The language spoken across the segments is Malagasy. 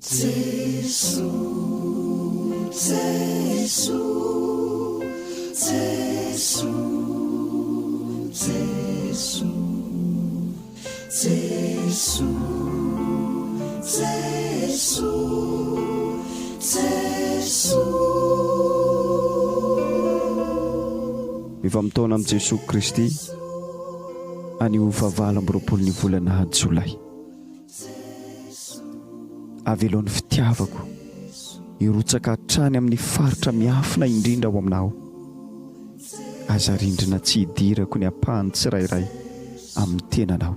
Jesu, Jesu, Jesu, Jesu, Jesu, Jesu, Jesu. Efa mitona amin'i Jesosy Kristy anio fahavalo amby roapolo ny volana Jolay. Aveloan'ny fitiavako irotsaka hatrany amin'ny faritra miafina indrindra ao aminao. Aza rindrina tsy hidirako ny ampahany tsirairay amin'ny tenanao.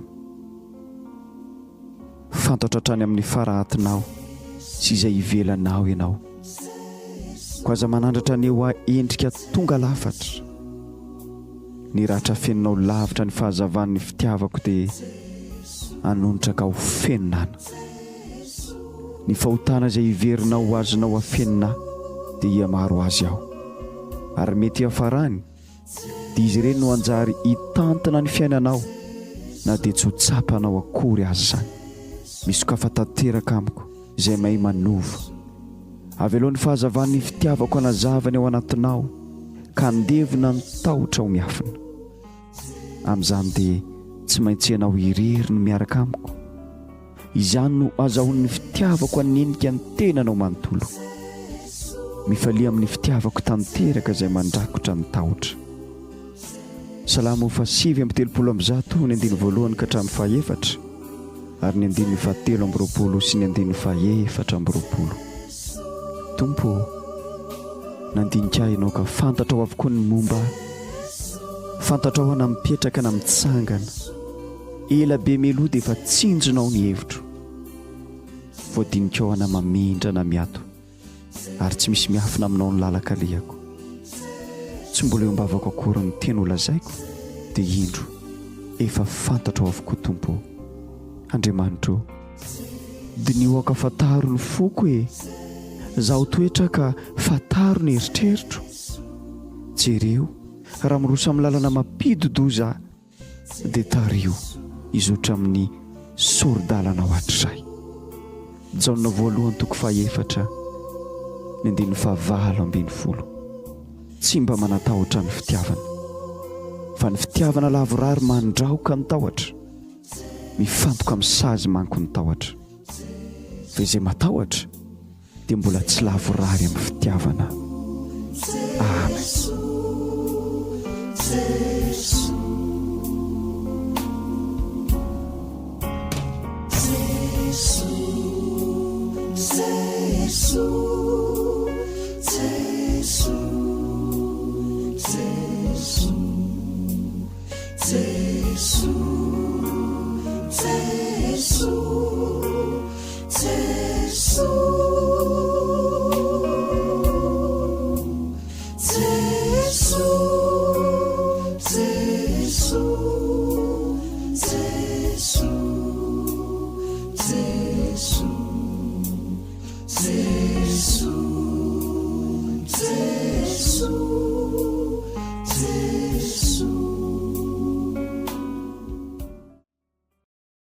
Fantatra hatrany amin'ny farahatinao sy izay ivelanao ianao. Ko aza manandratra aneo a endrika tonga lafatra. Ny ratra fenonao lavitra ny fahazavan'ny fitiavako dia anontraka ho fenonana. Ny fahotana izay iverinao ho azonao afenina dia hiamaro azy aho. Ary mety hafarany dia izy ireny no anjary hitantina ny fiainanao na dia tsy ho tsapanao akory azy zany. Misy kafa tanteraka amiko izay mahay manova. Aveloan'ny fahazavan'ny fitiavako anazavany ao anatinao ka andevina ny tahotra ho miafina. Amin'izany dia tsy maintsy ianao irery ny miaraka amiko. Izany no azahoan'ny fitiavako hanenika ny tenanao manontolo. Mifalia amin'ny fitiavako tanteraka izay mandrakotra ny tahotra. Salamo 7:30 ny andiny voalohany ka hatramin'ny fahaefatra ary ny andiny 7:20 sy ny andiny 7:20. Tompo, nandinika ianao ka fantatrao avokoa ny momba. Fantatrao ana mipetraka na mitsangana. Ela be melody efa tsinjonao ny hevitro. Voadinikao ana mamindra na miato ary tsy misy miafina aminao ny lalaka lehako. Tsy mbola eo ambavako akory ny teny ho lazaiko dia indro efa fantatrao avokoa Tompo. Andriamanitro, dinioaka fataro ny foko e. Zaho toetra ka fataro ny eritreritro. Jereo raha mirosa amin'ny lalana mampidodoza dia tario izotra amin'ny soridalana ho hatrizay. Jaona voalohany toko 4 ny andiny 9:20. Tsy mba manatahotra ny fitiavana, fa ny fitiavana lavorary mandraoka ny tahotra. Mifantoka amin'ny sazy manko ny tahotra. Fa izay matahotra dia mbola tsy lavorary amin'ny fitiavana. Amen. Jesus.